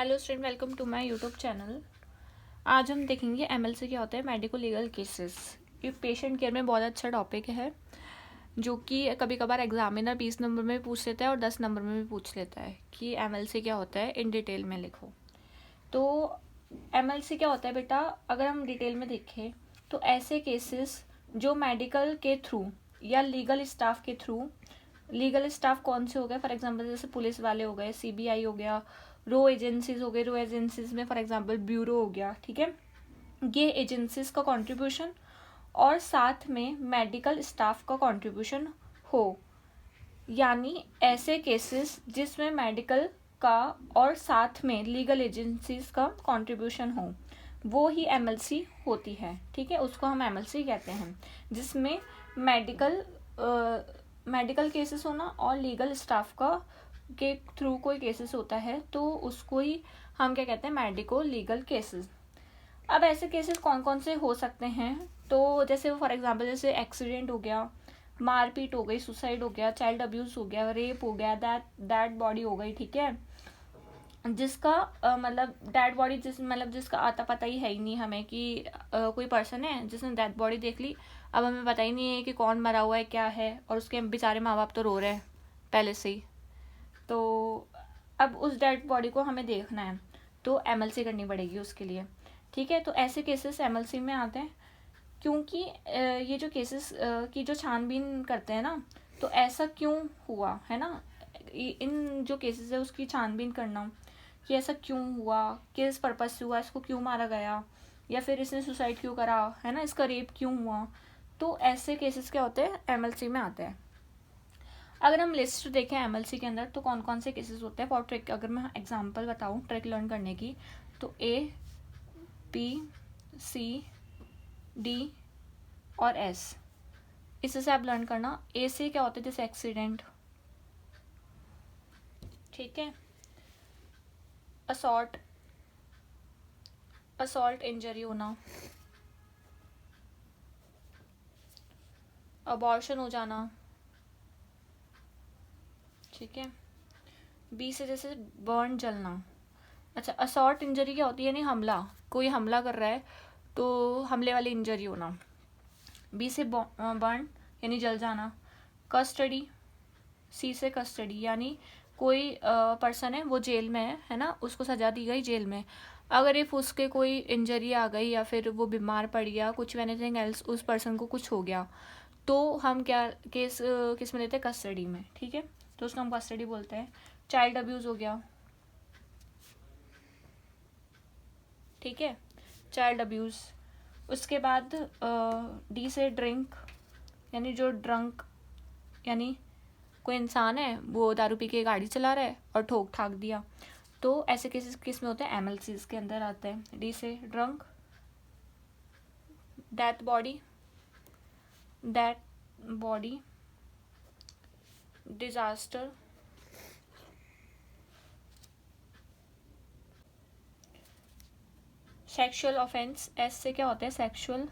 Hello student, welcome to my YouTube channel. आज हम देखेंगे एमएलसी क्या होता है, मेडिको लीगल केसेस। ये पेशेंट केयर में बहुत अच्छा टॉपिक है जो कि कभी कभार एग्जामिनर 20 नंबर में भी पूछ लेता है और 10 नंबर में भी पूछ लेता है कि एमएलसी क्या होता है, इन डिटेल में लिखो। तो एमएलसी क्या होता है बेटा, अगर हम डिटेल में देखें तो ऐसे केसेस जो मेडिकल के थ्रू या लीगल स्टाफ के थ्रू, लीगल स्टाफ कौन से हो गए, फॉर एग्जांपल जैसे पुलिस वाले हो गए, सीबीआई हो गया, रो एजेंसीज हो गए, रो एजेंसीज में फॉर एग्जांपल ब्यूरो हो गया, ठीक है, ये एजेंसीज का कंट्रीब्यूशन और साथ में मेडिकल स्टाफ का कंट्रीब्यूशन हो, यानी ऐसे केसेस जिसमें मेडिकल का और साथ में लीगल एजेंसीज का कंट्रीब्यूशन हो, वो ही एमएलसी होती है। ठीक है, उसको हम एमएलसी कहते हैं, जिसमें मेडिकल केसेस होना और लीगल स्टाफ का के थ्रू कोई केसेस होता है, तो उसको ही हम क्या कहते हैं, मेडिको लीगल केसेस। अब ऐसे केसेस कौन कौन से हो सकते हैं, तो जैसे फॉर एग्जांपल जैसे एक्सीडेंट हो गया, मारपीट हो गई, सुसाइड हो गया, चाइल्ड अब्यूज हो गया, रेप हो गया, दैट बॉडी हो गई, ठीक है, जिसका मतलब डेड बॉडी जिसका आता पता ही है ही नहीं हमें कि कोई पर्सन है जिसने डेड बॉडी देख ली, अब हमें पता ही नहीं है कि कौन मरा हुआ है, क्या है, और उसके बेचारे माँ बाप तो रो रहे हैं पहले से ही। तो अब उस डेड बॉडी को हमें देखना है तो एमएलसी करनी पड़ेगी उसके लिए। ठीक है, तो ऐसे केसेस एमएलसी में आते हैं, क्योंकि ये जो केसेस की जो छानबीन करते हैं ना, तो ऐसा क्यों हुआ है ना, इन जो केसेस है उसकी छानबीन करना कि ऐसा क्यों हुआ, किस पर्पज से हुआ, इसको क्यों मारा गया, या फिर इसने सुसाइड क्यों करा है ना, इसका रेप क्यों हुआ, तो ऐसे केसेस क्या होते हैं, एमएलसी में आते हैं। अगर हम लिस्ट देखें एमएलसी के अंदर तो कौन कौन से केसेस होते हैं फॉर ट्रिक, अगर मैं एग्जांपल बताऊं ट्रिक लर्न करने की, तो ए, बी, सी, डी और एस, इससे आप लर्न करना। ए से क्या होता है, जैसे एक्सीडेंट, ठीक है, असॉल्ट इंजरी होना, अबॉर्शन हो जाना, ठीक है। बी से जैसे बर्न, जलना। अच्छा, असॉल्ट इंजरी क्या होती है, यानी हमला, कोई हमला कर रहा है तो हमले वाली इंजरी होना। बी से बर्न यानी जल जाना। कस्टडी, सी से कस्टडी यानी कोई पर्सन है वो जेल में है ना, उसको सजा दी गई जेल में, अगर इफ उसके कोई इंजरी आ गई या फिर वो बीमार पड़ गया, कुछ एनीथिंग एल्स, उस पर्सन को कुछ हो गया, तो हम क्या केस किस में लेते हैं, कस्टडी में। ठीक है, तो उसको हम कस्टडी बोलते हैं। चाइल्ड अब्यूज हो गया, ठीक है, चाइल्ड अब्यूज। उसके बाद डी से ड्रिंक, यानी जो ड्रंक, यानी कोई इंसान है वो दारू पी के गाड़ी चला रहा है और ठोक ठाक दिया, तो ऐसे केसेस किस में होते हैं, एमएलसी के अंदर आते हैं। डी से drunk, death body, disaster, sexual offence. S से क्या होता है, सेक्सुअल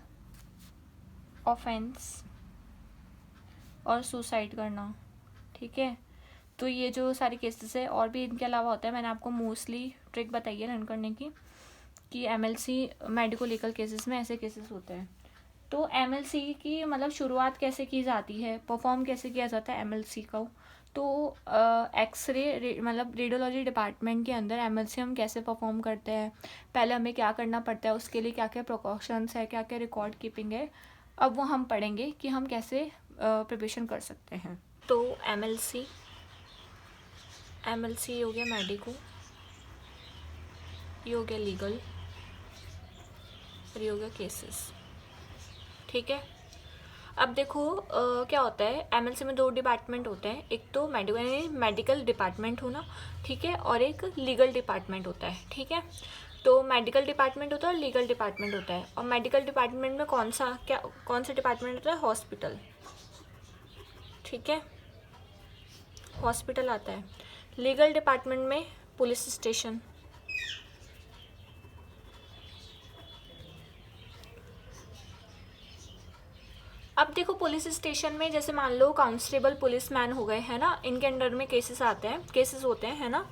ऑफेंस और सुसाइड करना। ठीक है, तो ये जो सारे केसेस है, और भी इनके अलावा होता है, मैंने आपको मोस्टली ट्रिक बताई है रन करने की कि एमएलसी मेडिको लीगल केसेस में ऐसे केसेस होते हैं। तो एमएलसी की मतलब शुरुआत कैसे की जाती है, परफॉर्म कैसे किया जाता है एमएलसी को, तो एक्सरे मतलब रेडियोलॉजी डिपार्टमेंट के अंदर एमएलसी हम कैसे परफॉर्म करते हैं, पहले हमें क्या करना पड़ता है, उसके लिए क्या क्या प्रिकॉशंस है, क्या क्या रिकॉर्ड कीपिंग है, अब वो हम पढ़ेंगे कि हम कैसे प्रिपरेशन कर सकते हैं। तो एमएलसी हो गया मेडिको, ये हो गया लीगल, और ये हो गया केसेस। ठीक है, अब देखो क्या होता है, एमएलसी में दो डिपार्टमेंट होते हैं, एक तो मेडिकल डिपार्टमेंट होना, ठीक है, और एक लीगल डिपार्टमेंट होता है। ठीक है, तो मेडिकल डिपार्टमेंट होता है और लीगल डिपार्टमेंट होता है। और मेडिकल डिपार्टमेंट में कौन सा डिपार्टमेंट होता है, हॉस्पिटल। ठीक है, हॉस्पिटल आता है। लीगल डिपार्टमेंट में पुलिस स्टेशन। अब देखो पुलिस स्टेशन में जैसे मान लो कांस्टेबल पुलिस मैन हो गए है ना, इनके अंडर में केसेस होते हैं है ना,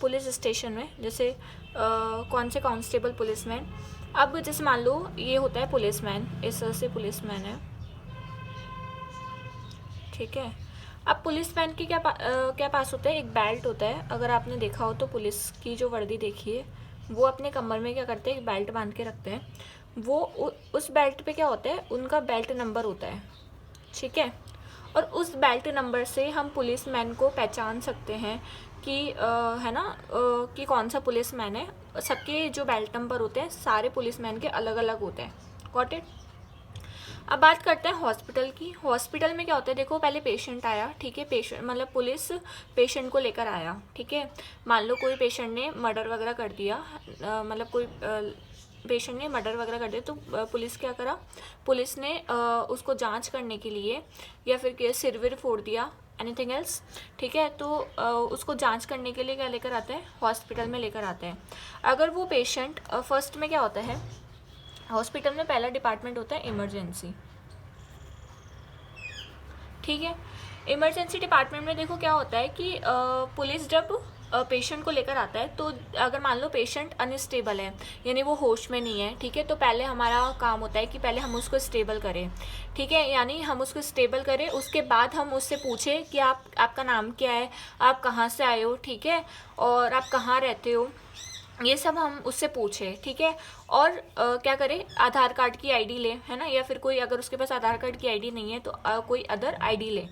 पुलिस स्टेशन में, जैसे कौन से कांस्टेबल, पुलिसमैन। अब जैसे मान लो ये होता है पुलिसमैन, इस तरह से पुलिसमैन है, ठीक है। अब पुलिसमैन की क्या पास होता है, एक बेल्ट होता है। अगर आपने देखा हो तो पुलिस की जो वर्दी देखी है, वो अपने कमर में क्या करते हैं, एक बेल्ट बांध के रखते हैं। वो उस बेल्ट पे क्या होता है, उनका बेल्ट नंबर होता है, ठीक है। और उस बेल्ट नंबर से हम पुलिसमैन को पहचान सकते हैं कि है ना, कि कौन सा पुलिसमैन है। सबके जो बेल्ट नंबर होते हैं सारे पुलिसमैन के अलग अलग होते हैं। Got it. अब बात करते हैं हॉस्पिटल की। हॉस्पिटल में क्या होता है, देखो पहले पेशेंट आया, ठीक है। पेशेंट मतलब पुलिस पेशेंट को लेकर आया, ठीक है। मान लो कोई पेशेंट ने मर्डर वगैरह कर दिया, मतलब कोई पेशेंट ने मर्डर वगैरह कर दिया, तो पुलिस क्या करा, पुलिस ने उसको जांच करने के लिए, या फिर सिर विर फोड़ दिया, एनीथिंग एल्स, ठीक है, तो उसको जांच करने के लिए क्या लेकर आते हैं, हॉस्पिटल में लेकर आते हैं। अगर वो पेशेंट फर्स्ट में क्या होता है, हॉस्पिटल में पहला डिपार्टमेंट होता है इमरजेंसी, ठीक है। इमरजेंसी डिपार्टमेंट में देखो क्या होता है कि पुलिस जब पेशेंट को लेकर आता है, तो अगर मान लो पेशेंट अनस्टेबल है, यानी वो होश में नहीं है, ठीक है, तो पहले हमारा काम होता है कि पहले हम उसको स्टेबल करें, ठीक है। यानी हम उसको स्टेबल करें, उसके बाद हम उससे पूछें कि आपका नाम क्या है, आप कहाँ से आए हो, ठीक है, और आप कहाँ रहते हो, ये सब हम उससे पूछे, ठीक है। और क्या करें, आधार कार्ड की आईडी ले, है ना, या फिर कोई अगर उसके पास आधार कार्ड की आईडी नहीं है तो कोई अदर आईडी ले,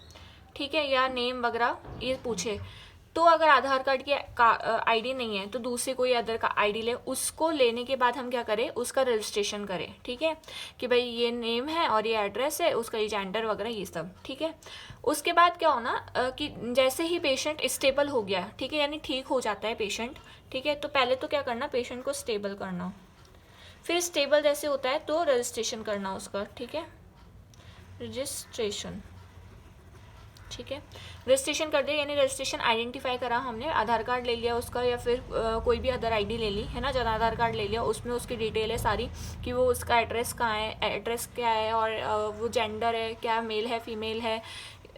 ठीक है, या नेम वगैरह ये पूछे। तो अगर आधार कार्ड की आईडी नहीं है तो दूसरे कोई अदर का आईडी ले। उसको लेने के बाद हम क्या करें, उसका रजिस्ट्रेशन करें, ठीक है, कि भाई ये नेम है और ये एड्रेस है, उसका ये जेंडर वगैरह ये सब, ठीक है। उसके बाद क्या होना कि जैसे ही पेशेंट स्टेबल हो गया, ठीक है, यानी ठीक हो जाता है पेशेंट, ठीक है, तो पहले तो क्या करना, पेशेंट को स्टेबल करना। फिर स्टेबल जैसे होता है तो रजिस्ट्रेशन करना उसका, ठीक है, रजिस्ट्रेशन, ठीक है। रजिस्ट्रेशन कर दिया, यानी रजिस्ट्रेशन आइडेंटिफाई करा हमने, आधार कार्ड ले लिया उसका, या फिर कोई भी अदर आईडी ले ली, है ना। जब आधार कार्ड ले लिया उसमें उसकी डिटेल है सारी, कि वो उसका एड्रेस कहाँ है, एड्रेस क्या है, और वो जेंडर है क्या, मेल है फीमेल है,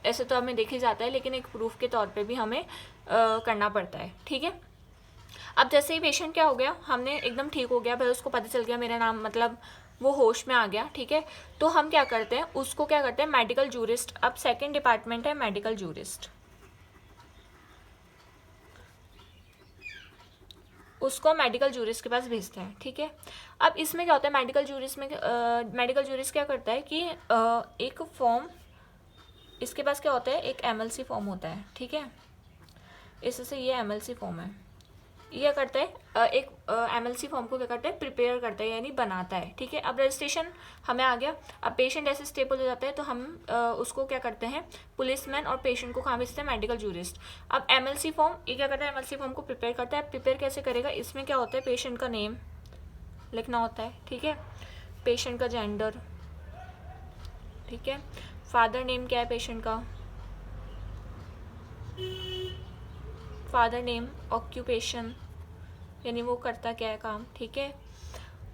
ऐसे तो हमें देख ही जाता है, लेकिन एक प्रूफ के तौर पे भी हमें करना पड़ता है, ठीक है। अब जैसे ही पेशेंट क्या हो गया, हमने एकदम ठीक हो गया भाई, उसको पता चल गया मेरा नाम, मतलब वो होश में आ गया, ठीक है, तो हम क्या करते हैं, उसको क्या करते हैं, मेडिकल जूरिस्ट। अब सेकंड डिपार्टमेंट है मेडिकल जूरिस्ट, उसको मेडिकल जूरिस्ट के पास भेजते हैं, ठीक है। अब इसमें क्या होता है, मेडिकल जूरिस्ट में मेडिकल जूरिस्ट क्या करता है कि एक फॉर्म, इसके पास क्या होता है, एक एमएलसी फॉर्म होता है, ठीक है, इससे ये एमएलसी फॉर्म है, ये करता है एक एमएलसी फॉर्म को क्या करता है, प्रिपेयर करता है, यानी बनाता है, ठीक है। अब रजिस्ट्रेशन हमें आ गया। अब पेशेंट ऐसे स्टेबल हो जाता है तो हम उसको क्या करते हैं, पुलिसमैन और पेशेंट को कहाँ भेजते हैं, मेडिकल जूरिस्ट। अब एमएलसी फॉर्म ये क्या करता है, एमएलसी फॉर्म को प्रिपेयर करता है। प्रिपेयर कैसे करेगा, इसमें क्या होता है, पेशेंट का नेम लिखना होता है, ठीक है, पेशेंट का जेंडर, ठीक है, फादर नेम क्या है पेशेंट का, फादर नेम, ऑक्यूपेशन यानी वो करता क्या है काम, ठीक है,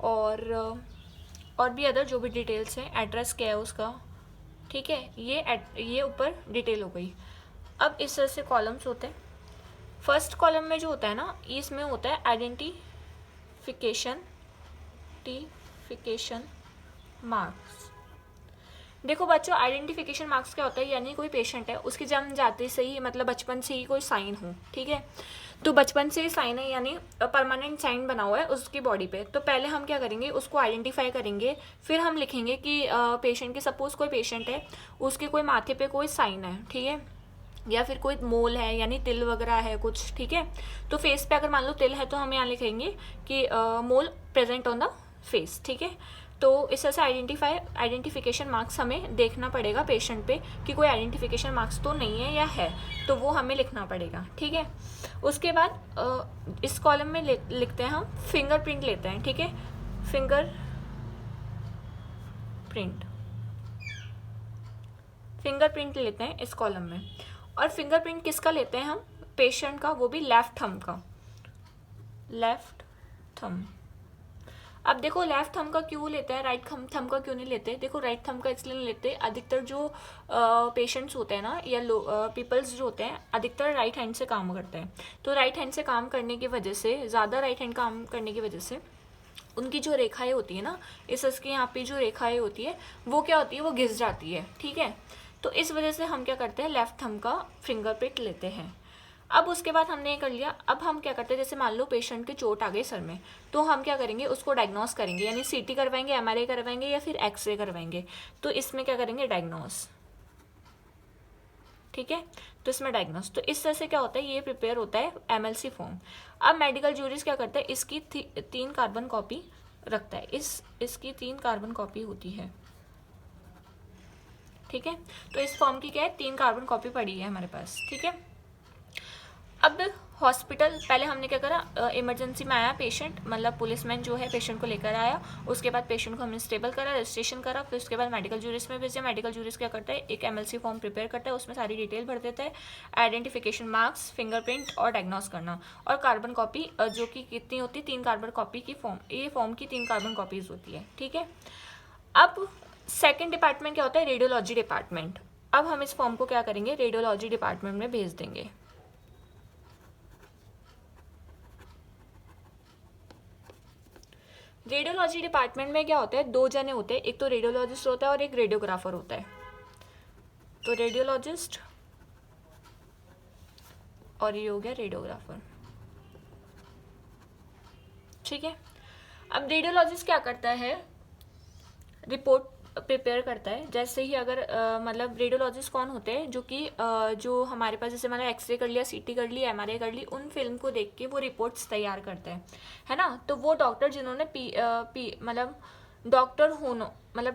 और भी अदर जो भी डिटेल्स हैं, एड्रेस क्या है उसका, ठीक है, ये ऊपर डिटेल हो गई। अब इस तरह से कॉलम्स होते हैं। फर्स्ट कॉलम में जो होता है ना, इसमें होता है आइडेंटिफिकेशन मार्क्स। देखो बच्चों, आइडेंटिफिकेशन मार्क्स क्या होता है, यानी कोई पेशेंट है, उसकी जन्म जाते से ही, मतलब बचपन से ही कोई साइन हो, ठीक है, तो बचपन से ही साइन है, यानी परमानेंट साइन बना हुआ है उसकी बॉडी पे। तो पहले हम क्या करेंगे, उसको आइडेंटिफाई करेंगे, फिर हम लिखेंगे कि पेशेंट की, सपोज कोई पेशेंट है, उसके कोई माथे पे कोई साइन है, ठीक है, या फिर कोई मोल है, यानी तिल वगैरह है कुछ, ठीक है, तो फेस पे अगर मान लो तिल है तो हम यहाँ लिखेंगे कि मोल प्रेजेंट ऑन द फेस, ठीक है। तो इस तरह से आइडेंटिफिकेशन मार्क्स हमें देखना पड़ेगा पेशेंट पे कि कोई आइडेंटिफिकेशन मार्क्स तो नहीं है या है, तो वो हमें लिखना पड़ेगा, ठीक है। उसके बाद इस कॉलम में लिखते हैं हम फिंगरप्रिंट लेते हैं, ठीक है, फिंगरप्रिंट लेते हैं इस कॉलम में। और फिंगरप्रिंट किसका लेते हैं हम, पेशेंट का, वो भी लेफ्ट थंब का, लेफ्ट थंब। अब देखो लेफ्ट थंब का क्यों लेते हैं, राइट थंब का क्यों नहीं लेते? देखो राइट थंब का इसलिए नहीं लेते, अधिकतर जो पेशेंट्स होते हैं ना या पीपल्स जो होते हैं अधिकतर राइट हैंड से काम करते हैं। तो राइट हैंड से काम करने की वजह से, ज़्यादा राइट हैंड काम करने की वजह से उनकी जो रेखाएं होती है ना, इस के यहाँ पे जो रेखाएं होती है वो क्या होती है, वो घिस जाती है, ठीक है। तो इस वजह से हम क्या करते हैं, लेफ्ट थंब का फिंगरप्रिंट लेते हैं। अब उसके बाद हमने ये कर लिया, अब हम क्या करते हैं, जैसे मान लो पेशेंट के चोट आ गई सर में, तो हम क्या करेंगे, उसको डायग्नोस करेंगे, यानी सीटी करवाएंगे, एमआरआई करवाएंगे या फिर एक्सरे करवाएंगे। तो इसमें क्या करेंगे, डायग्नोस, ठीक है। तो इसमें डायग्नोस, तो इस तरह से क्या होता है, ये प्रिपेयर होता है एमएलसी फॉर्म। अब मेडिकल जूरिस क्या करता है, इसकी 3 कार्बन कॉपी रखता है, इसकी 3 कार्बन कॉपी होती है, ठीक है। तो इस फॉर्म की क्या है, 3 कार्बन कॉपी पड़ी है हमारे पास, ठीक है। अब हॉस्पिटल, पहले हमने क्या करा, इमरजेंसी में आया पेशेंट, मतलब पुलिसमैन जो है पेशेंट को लेकर आया, उसके बाद पेशेंट को हमने स्टेबल करा, रजिस्ट्रेशन करा, फिर उसके बाद मेडिकल जूरिस में भेजा। मेडिकल जूरिस क्या करता है, एक एमएलसी फॉर्म प्रिपेयर करता है, उसमें सारी डिटेल भर देता है, आइडेंटिफिकेशन मार्क्स, फिंगरप्रिंट और डायग्नोस करना, और कार्बन कॉपी जो कि कितनी होती है, 3 कार्बन कॉपी की फॉर्म, ये फॉर्म की 3 कार्बन कॉपीज होती है, ठीक है। अब सेकेंड डिपार्टमेंट क्या होता है, रेडियोलॉजी डिपार्टमेंट। अब हम इस फॉर्म को क्या करेंगे, रेडियोलॉजी डिपार्टमेंट में भेज देंगे। रेडियोलॉजी डिपार्टमेंट में क्या होता है, 2 जने होते हैं, एक तो रेडियोलॉजिस्ट होता है और एक रेडियोग्राफर होता है। तो रेडियोलॉजिस्ट और ये हो गया रेडियोग्राफर, ठीक है। अब रेडियोलॉजिस्ट क्या करता है, रिपोर्ट प्रिपेयर करता है। जैसे ही अगर मतलब रेडियोलॉजिस्ट कौन होते हैं, जो कि जो हमारे पास, जैसे मैंने एक्सरे कर लिया, सीटी कर ली, एमआरआई कर ली, उन फिल्म को देख के वो रिपोर्ट्स तैयार करते हैं, है ना। तो वो डॉक्टर जिन्होंने मतलब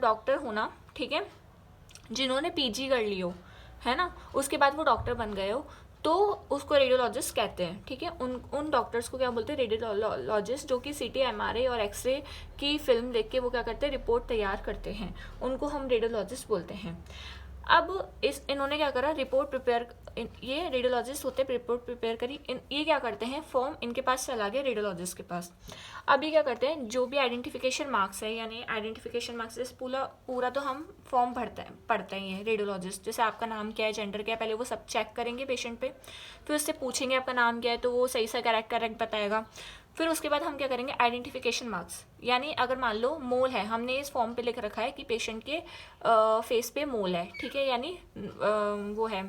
डॉक्टर होना, ठीक है, जिन्होंने पीजी कर ली हो, है ना, उसके बाद वो डॉक्टर बन गए हो, तो उसको रेडियोलॉजिस्ट कहते हैं, ठीक है। उन डॉक्टर्स को क्या बोलते हैं, रेडियोलॉजिस्ट, जो कि सीटी, एमआरआई और एक्सरे की फिल्म देख के वो क्या करते हैं, रिपोर्ट तैयार करते हैं, उनको हम रेडियोलॉजिस्ट बोलते हैं। अब इन्होंने क्या करा, रिपोर्ट प्रिपेयर, ये रेडियोलॉजिस्ट होते हैं, रिपोर्ट प्रिपेयर करी, ये क्या करते हैं, फॉर्म इनके पास चला गया, रेडियोलॉजिस्ट के पास। अब ये क्या करते हैं, जो भी आइडेंटिफिकेशन मार्क्स है, यानी आइडेंटिफिकेशन मार्क्स जैसे पूरा तो हम फॉर्म पढ़ते हैं रेडियोलॉजिस्ट, जैसे आपका नाम क्या है, जेंडर क्या है, पहले वो सब चेक करेंगे पेशेंट पे, फिर उससे पूछेंगे आपका नाम क्या है, तो वो सही सा करेक्ट बताएगा। फिर उसके बाद हम क्या करेंगे, आइडेंटिफिकेशन मार्क्स, यानी अगर मान लो मोल है, हमने इस फॉर्म पे लिख रखा है कि पेशेंट के फेस पे मोल है, ठीक है, यानी वो है,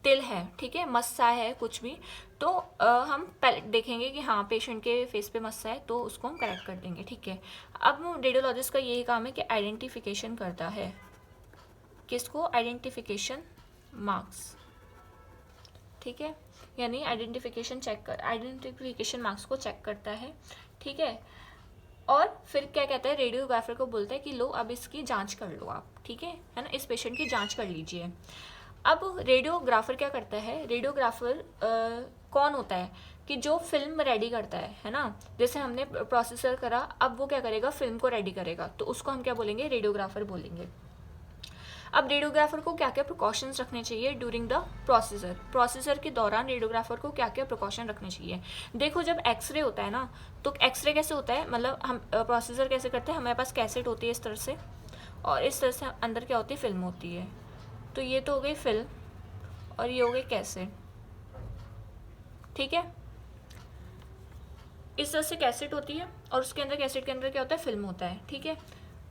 तिल है, ठीक है, मस्सा है, कुछ भी, तो हम पहले देखेंगे कि हाँ पेशेंट के फेस पे मस्सा है, तो उसको हम करेक्ट कर देंगे, ठीक है। अब रेडियोलॉजिस्ट का यही काम है कि आइडेंटिफिकेशन करता है, किसको, आइडेंटिफिकेशन मार्क्स, ठीक है, यानी आइडेंटिफिकेशन मार्क्स को चेक करता है, ठीक है। और फिर क्या कहता है, रेडियोग्राफर को बोलता है कि लो अब इसकी जांच कर लो आप, ठीक है ना, इस पेशेंट की जांच कर लीजिए। अब रेडियोग्राफर क्या करता है, रेडियोग्राफर कौन होता है, कि जो फिल्म रेडी करता है ना, जैसे हमने प्रोसेसर करा, अब वो क्या करेगा, फिल्म को रेडी करेगा, तो उसको हम क्या बोलेंगे, रेडियोग्राफर बोलेंगे। अब रेडियोग्राफर को क्या क्या प्रिकॉशंस रखने चाहिए ड्यूरिंग द प्रोसीजर के दौरान रेडियोग्राफर को क्या क्या प्रिकॉशन रखने चाहिए। देखो जब एक्सरे होता है ना, तो एक्सरे कैसे होता है, मतलब हम प्रोसीजर कैसे करते हैं, हमारे पास कैसेट होती है इस तरह से, और इस तरह से अंदर क्या होती है, फिल्म होती है। तो ये तो हो गई फिल्म और ये हो गई कैसेट, ठीक है, इस तरह से कैसेट होती है और उसके अंदर, कैसेट के अंदर क्या होता है, फिल्म होता है, ठीक है।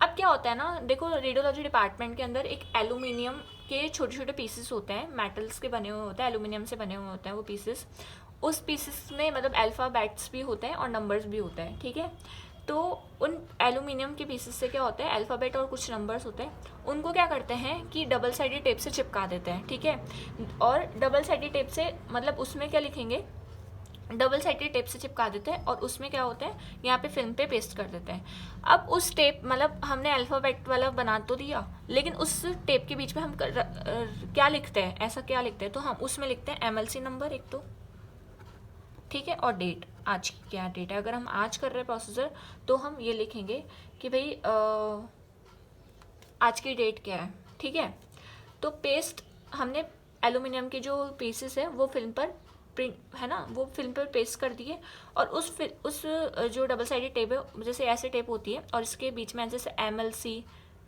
अब क्या होता है ना, देखो रेडियोलॉजी डिपार्टमेंट के अंदर एक एल्यूमिनियम के छोटे छोटे पीसेस होते हैं, मेटल्स के बने हुए होते हैं, एल्यूमिनियम से बने हुए होते हैं वो पीसेस, उस पीसेस में मतलब अल्फ़ाबेट्स भी होते हैं और नंबर्स भी होते हैं, ठीक है। तो उन एल्यूमिनियम के पीसेस से क्या होता है, अल्फ़ाबेट और कुछ नंबर्स होते हैं, उनको क्या करते हैं कि डबल साइडेड टेप से चिपका देते हैं, ठीक है। और डबल साइडेड टेप से मतलब उसमें क्या लिखेंगे, डबल साइडेड टेप से चिपका देते हैं और उसमें क्या होता है, यहाँ पे फिल्म पे पेस्ट कर देते हैं। अब उस टेप, मतलब हमने अल्फ़ाबेट वाला बना तो दिया, लेकिन उस टेप के बीच में हम क्या लिखते हैं, ऐसा क्या लिखते हैं, तो हम उसमें लिखते हैं एमएलसी नंबर एक तो, ठीक है, और डेट, आज की क्या डेट है, अगर हम आज कर रहे हैं प्रोसीजर तो हम ये लिखेंगे कि भाई आज की डेट क्या है, ठीक है। तो पेस्ट हमने एल्यूमिनियम के जो पीसेस है वो फिल्म पर प्रिंट है ना, वो फिल्म पर पेस्ट कर दिए, और उस जो डबल साइडेड टेप है, जैसे ऐसे टेप होती है और इसके बीच में जैसे MLC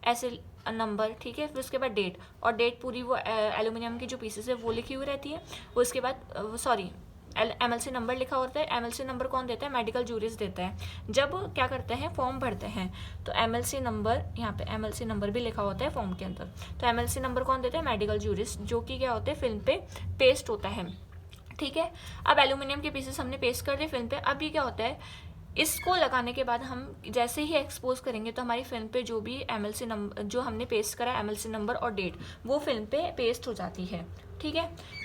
ऐसे नंबर, ठीक है, फिर उसके बाद डेट, और डेट पूरी वो एल्यूमिनियम की जो पीसेस है वो लिखी हुई रहती है। उसके बाद सॉरी MLC नंबर लिखा होता है। MLC नंबर कौन देता है? मेडिकल जूरिस्ट देता है। जब क्या करते हैं, फॉर्म भरते हैं, तो MLC नंबर, यहाँ पे MLC नंबर भी लिखा होता है फॉर्म के अंदर। तो MLC नंबर कौन देता है? मेडिकल जूरिस्ट, जो कि क्या होता है, फिल्म पे पेस्ट होता है, ठीक है। अब एल्यूमिनियम के पीसेस हमने पेस्ट कर दिए फिल्म पे। अब ये क्या होता है, इसको लगाने के बाद हम जैसे ही एक्सपोज करेंगे तो हमारी फिल्म पे जो भी MLC नंबर जो हमने पेस्ट करा, MLC नंबर और डेट, वो फिल्म पे पेस्ट हो जाती है, ठीक है।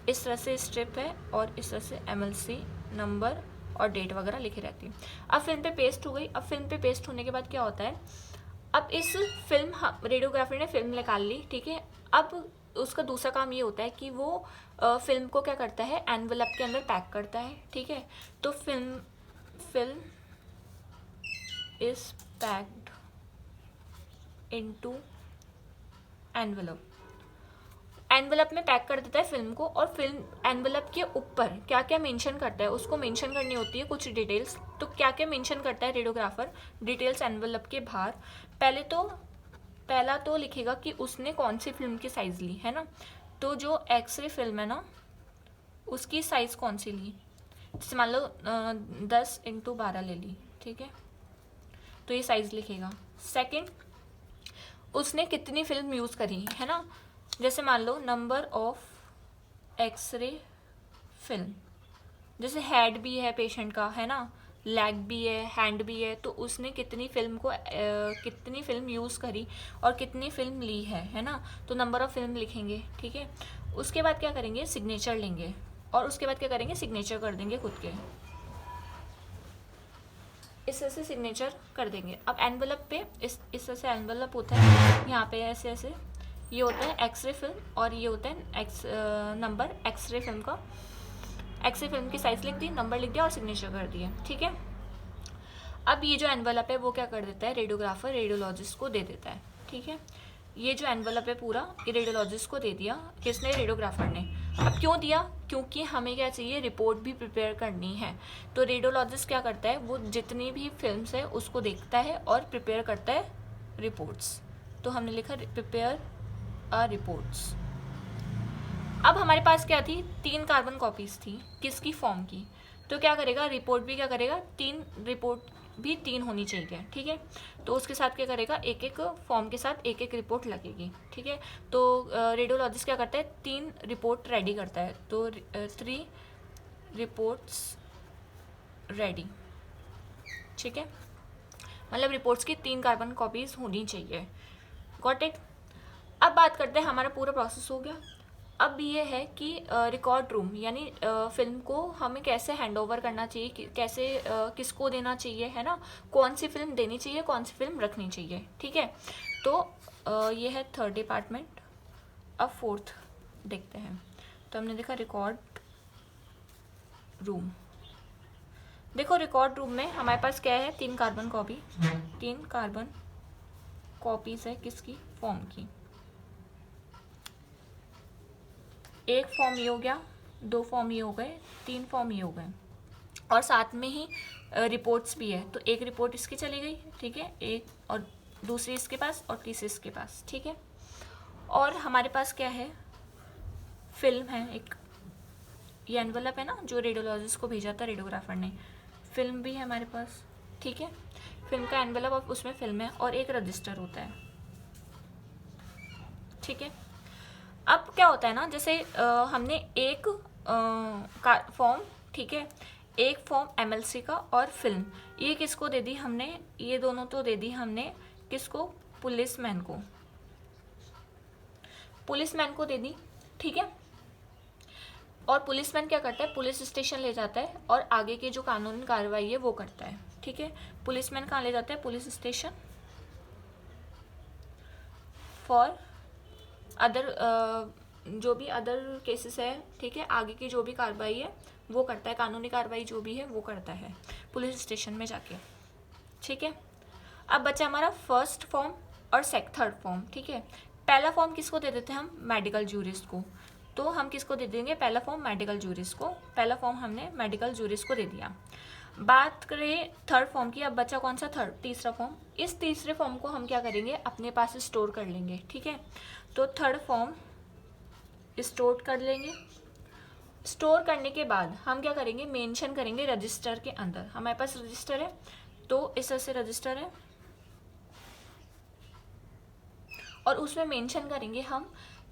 इस तरह से स्ट्रिप है और इस तरह से MLC नंबर और डेट वगैरह लिखी रहती है। अब फिल्म पे पेस्ट हो गई। अब फिल्म पे पेस्ट होने के बाद क्या होता है, अब इस फिल्म रेडियोग्राफर ने फिल्म निकाल ली, ठीक है। अब उसका दूसरा काम ये होता है कि वो फिल्म को क्या करता है, एनवेलप के अंदर पैक करता है, ठीक है। तो film is packed into envelope. Envelope में पैक कर देता है फिल्म को, और फिल्म एनवेलप के ऊपर क्या क्या मेंशन करता है, उसको मेंशन करनी होती है कुछ डिटेल्स। तो क्या क्या मेंशन करता है रेडियोग्राफर, डिटेल्स एनवेलप के बाहर। पहला तो लिखेगा कि उसने कौन सी फिल्म की साइज ली है ना। तो जो एक्सरे फिल्म है ना, उसकी साइज कौन सी ली, जैसे मान लो 10x12 ले ली, ठीक है, तो ये साइज लिखेगा। सेकंड, उसने कितनी फिल्म यूज करी है ना, जैसे मान लो नंबर ऑफ एक्सरे फिल्म, जैसे हेड भी है पेशेंट का, है ना, लेग भी है, हैंड भी है, तो उसने कितनी फिल्म यूज़ करी और कितनी फिल्म ली है ना। तो नंबर ऑफ फिल्म लिखेंगे, ठीक है। उसके बाद क्या करेंगे, सिग्नेचर लेंगे, और उसके बाद क्या करेंगे, सिग्नेचर कर देंगे खुद के, इस तरह से सिग्नेचर कर देंगे। अब एनवेलप पे इस तरह से एनवेलप होता है, यहाँ पे ऐसे ऐसे, ये होता है एक्सरे फिल्म, और ये होता है नंबर एक्सरे फिल्म का। एक्सरे फिल्म की साइज लिख दी, नंबर लिख दिया और सिग्नेचर कर दिया, ठीक है। अब ये जो एनवेलप है वो क्या कर देता है, रेडियोग्राफर रेडियोलॉजिस्ट को दे देता है, ठीक है। ये जो एनवेलप है पूरा, ये रेडियोलॉजिस्ट को दे दिया, किसने, रेडियोग्राफर ने। अब क्यों दिया, क्योंकि हमें क्या चाहिए, रिपोर्ट भी प्रिपेयर करनी है। तो रेडियोलॉजिस्ट क्या करता है, वो जितनी भी फिल्म्स है उसको देखता है और प्रिपेयर करता है रिपोर्ट्स। तो हमने लिखा प्रिपेयर रिपोर्ट्स। अब हमारे पास क्या थी, 3 कार्बन कॉपीज थी, किसकी, फॉर्म की। तो क्या करेगा, रिपोर्ट भी क्या करेगा, 3 होनी चाहिए, ठीक है। तो उसके साथ क्या करेगा, एक एक फॉर्म के साथ एक एक रिपोर्ट लगेगी, ठीक है। तो रेडियोलॉजिस्ट क्या करता है, 3 रिपोर्ट रेडी करता है, तो 3 रिपोर्ट्स रेडी, ठीक है। मतलब रिपोर्ट्स की 3 कार्बन कॉपीज होनी चाहिए, गॉट इट। अब बात करते हैं, हमारा पूरा प्रोसेस हो गया। अब ये है कि रिकॉर्ड रूम, यानी फिल्म को हमें कैसे हैंड ओवर करना चाहिए, कैसे किसको देना चाहिए, है ना, कौन सी फिल्म देनी चाहिए, कौन सी फिल्म रखनी चाहिए, ठीक है। तो ये है 3rd डिपार्टमेंट। अब 4th देखते हैं। तो हमने देखा रिकॉर्ड रूम। देखो रिकॉर्ड रूम में हमारे पास क्या है, 3 कार्बन कॉपीज है, किसकी, फॉर्म की। एक फॉर्म ये हो गया, 2 फॉर्म ये हो गए, 3 फॉर्म ये हो गए, और साथ में ही रिपोर्ट्स भी है। तो एक रिपोर्ट इसकी चली गई, ठीक है, एक, और दूसरी इसके पास, और तीसरी इसके पास, ठीक है। और हमारे पास क्या है, फिल्म है एक, ये एनवेलप है ना जो रेडियोलॉजिस्ट को भेजा था रेडियोग्राफर ने, फिल्म भी है हमारे पास, ठीक है। फिल्म का एनवेलप, और उसमें फिल्म है, और एक रजिस्टर होता है, ठीक है। अब क्या होता है ना, जैसे हमने एक फॉर्म, ठीक है, एक फॉर्म MLC का और फिल्म, ये किसको दे दी हमने, ये दोनों तो दे दी हमने किसको, पुलिसमैन को दे दी, ठीक है। और पुलिसमैन क्या करता है, पुलिस स्टेशन ले जाता है और आगे की जो कानूनी कार्रवाई है वो करता है, ठीक है। पुलिसमैन कहाँ ले जाता है, पुलिस स्टेशन, फॉर अदर जो भी अदर केसेस है, ठीक है, आगे की जो भी कार्रवाई है वो करता है, कानूनी कार्रवाई जो भी है वो करता है पुलिस स्टेशन में जाके, ठीक है। अब बचा हमारा 1st फॉर्म और 3rd फॉर्म, ठीक है। पहला फॉर्म किसको दे देते हैं हम, मेडिकल जूरिस्ट को। तो हम किसको दे देंगे, पहला फॉर्म मेडिकल जूरिस को, पहला फॉर्म हमने मेडिकल जूरिस को दे दिया। बात करें थर्ड फॉर्म की, अब बचा कौन सा, तीसरा फॉर्म। इस तीसरे फॉर्म को हम क्या करेंगे, अपने पास स्टोर कर लेंगे, ठीक है। तो थर्ड फॉर्म स्टोर कर लेंगे। स्टोर करने के बाद हम क्या करेंगे, मेंशन करेंगे रजिस्टर के अंदर। हमारे पास रजिस्टर है, तो इस तरह से रजिस्टर है, और उसमें मेंशन करेंगे हम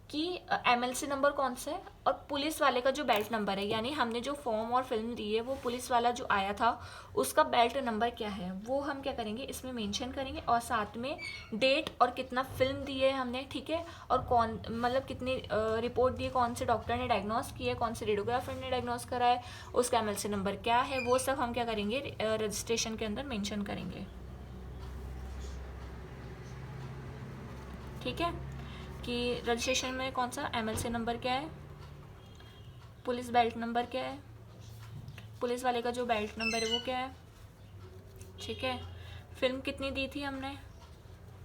कि एमएलसी नंबर कौन सा है और पुलिस वाले का जो बेल्ट नंबर है, यानी हमने जो फॉर्म और फिल्म दी है वो पुलिस वाला जो आया था उसका बेल्ट नंबर क्या है, वो हम क्या करेंगे, इसमें मेंशन करेंगे। और साथ में डेट और कितना फिल्म दी है हमने, ठीक है, और कौन, मतलब कितनी रिपोर्ट दी है, कौन से डॉक्टर ने डायग्नोस किया है, कौन से रेडियोग्राफर ने डायग्नोस करा है, उसका एमएलसी नंबर क्या है, वो सब हम क्या करेंगे, रजिस्ट्रेशन के अंदर मेंशन करेंगे, ठीक है। कि रजिस्ट्रेशन में कौन सा एमएलसी नंबर क्या है, पुलिस बेल्ट नंबर क्या है, पुलिस वाले का जो बेल्ट नंबर है वो क्या है, ठीक है। फिल्म कितनी दी थी हमने,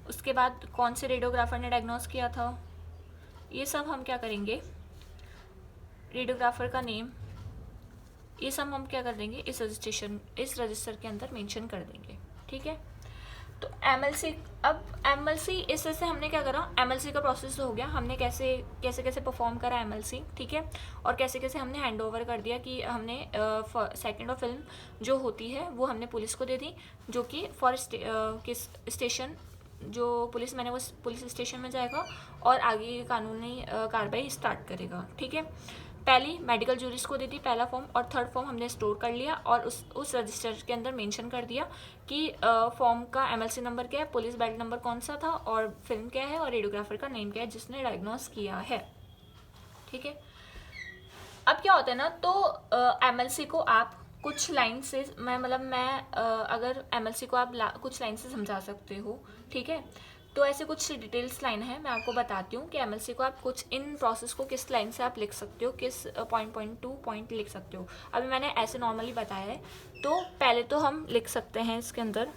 उसके बाद कौन से रेडियोग्राफर ने डायग्नोस किया था, ये सब हम क्या करेंगे, रेडियोग्राफर का नेम, ये सब हम क्या कर देंगे, इस रजिस्टर के अंदर मेंशन कर देंगे, ठीक है। तो एमएलसी, अब एमएलसी इस तरह से हमने क्या करा, एमएलसी का प्रोसेस हो गया, हमने कैसे कैसे कैसे परफॉर्म करा एमएलसी, ठीक है, और कैसे कैसे हमने हैंड ओवर कर दिया कि हमने सेकंड और फिल्म जो होती है वो हमने पुलिस को दे दी, जो कि फॉर किस स्टेशन, जो पुलिस मैंने वो पुलिस स्टेशन में जाएगा और आगे कानूनी कार्रवाई स्टार्ट करेगा, ठीक है। पहली मेडिकल जूरिस को दी थी पहला फॉर्म, और थर्ड फॉर्म हमने स्टोर कर लिया और उस रजिस्टर के अंदर मेंशन कर दिया कि फॉर्म का एमएलसी नंबर क्या है, पुलिस बेल्ट नंबर कौन सा था, और फिल्म क्या है, और रेडियोग्राफर का नेम क्या है जिसने डायग्नोस किया है, ठीक है। अब क्या होता है ना, तो एमएलसी को आप कुछ लाइन से, अगर एमएलसी को आप कुछ लाइन से समझा सकते हो, ठीक है। तो ऐसे कुछ डिटेल्स लाइन है, मैं आपको बताती हूँ कि एमएलसी को आप कुछ इन प्रोसेस को किस लाइन से आप लिख सकते हो, किस पॉइंट टू पॉइंट लिख सकते हो। अभी मैंने ऐसे नॉर्मली बताया है, तो पहले तो हम लिख सकते हैं इसके अंदर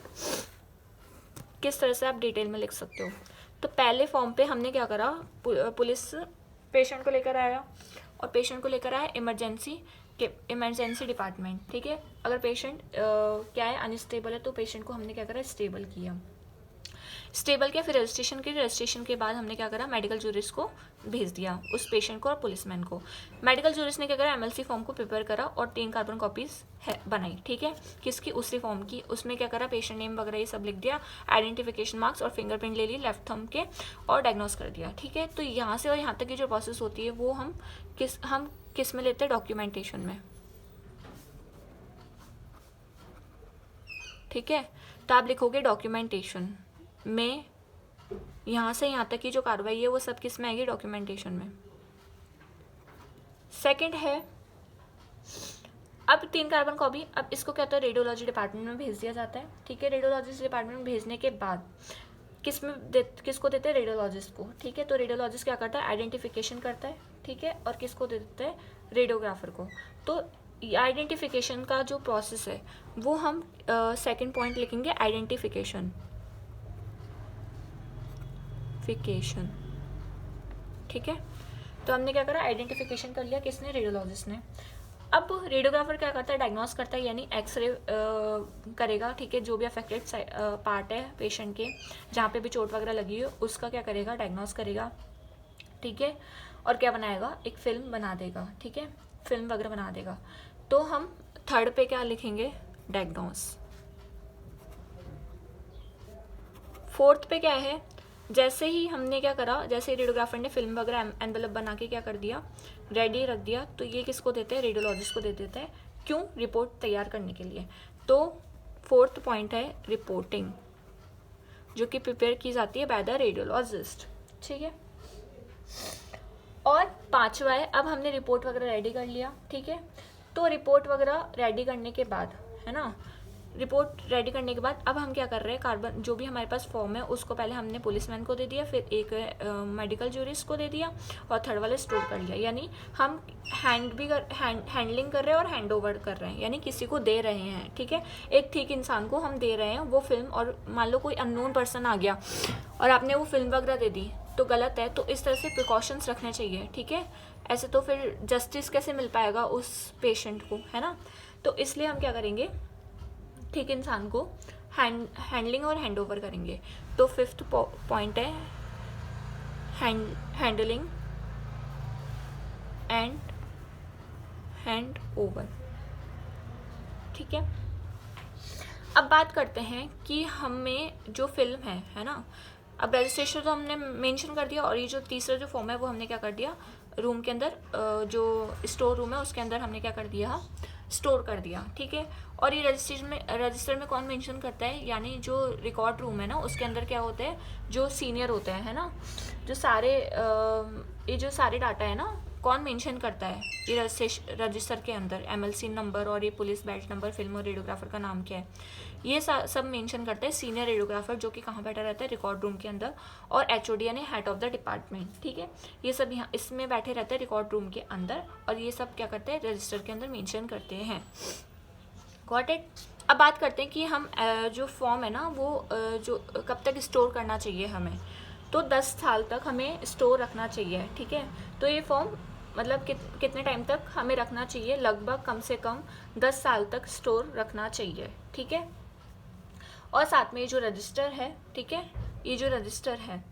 किस तरह से आप डिटेल में लिख सकते हो। तो पहले फॉर्म पे हमने क्या करा, पुलिस पेशेंट को लेकर आया, और पेशेंट को लेकर आया इमरजेंसी डिपार्टमेंट, ठीक है। अगर पेशेंट क्या है, अनस्टेबल है, तो पेशेंट को हमने क्या करा, स्टेबल किया, स्टेबल किया, फिर रजिस्ट्रेशन के बाद हमने क्या करा, मेडिकल जूरिस को भेज दिया उस पेशेंट को और पुलिसमैन को। मेडिकल जूरिस ने क्या करा, एमएलसी फॉर्म को प्रिपेयर करा और 3 कार्बन कॉपीज है बनाई, ठीक है, किसकी, उसी फॉर्म की। उसमें क्या करा, पेशेंट नेम वगैरह ये सब लिख दिया, आइडेंटिफिकेशन मार्क्स और फिंगरप्रिंट ले ली लेफ्ट थंब के, और डायग्नोस कर दिया, ठीक है। तो यहाँ से और यहाँ तक की जो प्रोसेस होती है वो हम किस में लेते हैं, डॉक्यूमेंटेशन में, ठीक है। तो आप लिखोगे डॉक्यूमेंटेशन में, यहाँ से यहाँ तक की जो कार्रवाई है वो सब किस में आएगी, डॉक्यूमेंटेशन में। सेकंड है, अब 3 कार्बन कॉपी, अब इसको क्या होता है, रेडियोलॉजी डिपार्टमेंट में भेज दिया जाता है, ठीक है। रेडियोलॉजिस्ट डिपार्टमेंट में भेजने के बाद किसको देते हैं, रेडियोलॉजिस्ट को, ठीक है। तो रेडियोलॉजिस्ट क्या करता है, आइडेंटिफिकेशन करता है, ठीक है, और किसको दे देते हैं, रेडियोग्राफर को। तो आइडेंटिफिकेशन का जो प्रोसेस है वो हम सेकंड पॉइंट लिखेंगे, आइडेंटिफिकेशन, ठीक है। तो हमने क्या करा, आइडेंटिफिकेशन कर लिया, किसने, रेडियोलॉजिस्ट ने। अब रेडियोग्राफर क्या करता है, डायग्नोस करता है, यानी एक्सरे करेगा, ठीक है, जो भी अफेक्टेड पार्ट है पेशेंट के, जहाँ पे भी चोट वगैरह लगी है उसका क्या करेगा, डायग्नोस करेगा, ठीक है, और क्या बनाएगा, एक फिल्म बना देगा, ठीक है, फिल्म वगैरह बना देगा। तो हम थर्ड पे क्या लिखेंगे, डायग्नोस। फोर्थ पे क्या है, जैसे ही हमने क्या करा, जैसे रेडियोग्राफर ने फिल्म वगैरह एनवेलप बना के क्या कर दिया, रेडी रख दिया, तो ये किसको देते हैं, रेडियोलॉजिस्ट को दे देते हैं, क्यों, रिपोर्ट तैयार करने के लिए। तो फोर्थ पॉइंट है रिपोर्टिंग, जो कि प्रिपेयर की जाती है बाय द रेडियोलॉजिस्ट, ठीक है। और 5वां है, अब हमने रिपोर्ट वगैरह रेडी कर लिया, ठीक है। तो रिपोर्ट वगैरह रेडी करने के बाद, है ना, रिपोर्ट रेडी करने के बाद अब हम क्या कर रहे हैं, कार्बन जो भी हमारे पास फॉर्म है उसको पहले हमने पुलिसमैन को दे दिया, फिर एक मेडिकल जूरिस्ट को दे दिया, और थर्ड वाले स्टोर कर लिया। यानी हम हैंडलिंग कर रहे हैं और हैंड ओवर कर रहे हैं, यानी किसी को दे रहे हैं, ठीक है, एक ठीक इंसान को हम दे रहे हैं वो फिल्म। और मान लो कोई अननोन पर्सन आ गया और आपने वो फिल्म वगैरह दे दी, तो गलत है। तो इस तरह से प्रिकॉशंस रखने चाहिए, ठीक है। ऐसे तो फिर जस्टिस कैसे मिल पाएगा उस पेशेंट को, है ना। तो इसलिए हम क्या करेंगे, ठीक इंसान को हैंडलिंग और हैंड ओवर करेंगे। तो 5th पॉइंट है हैंडलिंग एंड हैंड ओवर, ठीक है। अब बात करते हैं कि हमें जो फिल्म है ना, अब रजिस्ट्रेशन तो हमने मेंशन कर दिया, और ये जो तीसरा जो फॉर्म है वो हमने क्या कर दिया, रूम के अंदर जो स्टोर रूम है उसके अंदर हमने क्या कर दिया, स्टोर कर दिया, ठीक है। और ये रजिस्टर में कौन मेंशन करता है, यानी जो रिकॉर्ड रूम है ना उसके अंदर क्या होता है, जो सीनियर होते हैं, है ना, जो सारे ये जो सारे डाटा है ना कौन मेंशन करता है, ये रजिस्टर के अंदर एमएलसी नंबर और ये पुलिस बैच नंबर, फिल्म और रेडियोग्राफर का नाम क्या है, ये सब मेंशन करता है सीनियर रेडियोग्राफर, जो कि कहाँ बैठा रहता है, रिकॉर्ड रूम के अंदर, और एचओडी यानी हेड ऑफ द डिपार्टमेंट, ठीक है। ये सब यहाँ इसमें बैठे रहते हैं रिकॉर्ड रूम के अंदर, और ये सब क्या करते हैं, रजिस्टर के अंदर मेंशन करते हैं। Got it. अब बात करते हैं कि हम जो फॉर्म है ना वो जो कब तक स्टोर करना चाहिए हमें, तो 10 साल तक हमें स्टोर रखना चाहिए, ठीक है। तो ये फॉर्म मतलब कितने टाइम तक हमें रखना चाहिए, लगभग कम से कम 10 साल तक स्टोर रखना चाहिए, ठीक है। और साथ में ये जो रजिस्टर है, ठीक है, ये जो रजिस्टर है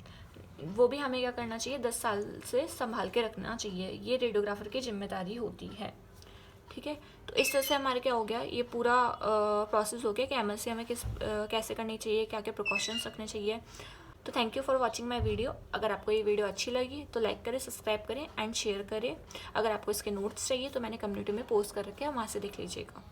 वो भी हमें क्या करना चाहिए, 10 साल से संभाल के रखना चाहिए, ये रेडियोग्राफर की जिम्मेदारी होती है, ठीक है। तो इस तरह से हमारे क्या हो गया, ये पूरा प्रोसेस हो गया कि एमएलसी हमें कैसे करनी चाहिए, क्या क्या प्रिकॉशंस रखने चाहिए। तो thank you for watching my video. अगर आपको ये वीडियो अच्छी लगी तो लाइक करें, सब्सक्राइब करें एंड शेयर करें। अगर आपको इसके नोट्स चाहिए तो मैंने कम्युनिटी में पोस्ट कर रखे हैं, वहाँ से देख लीजिएगा।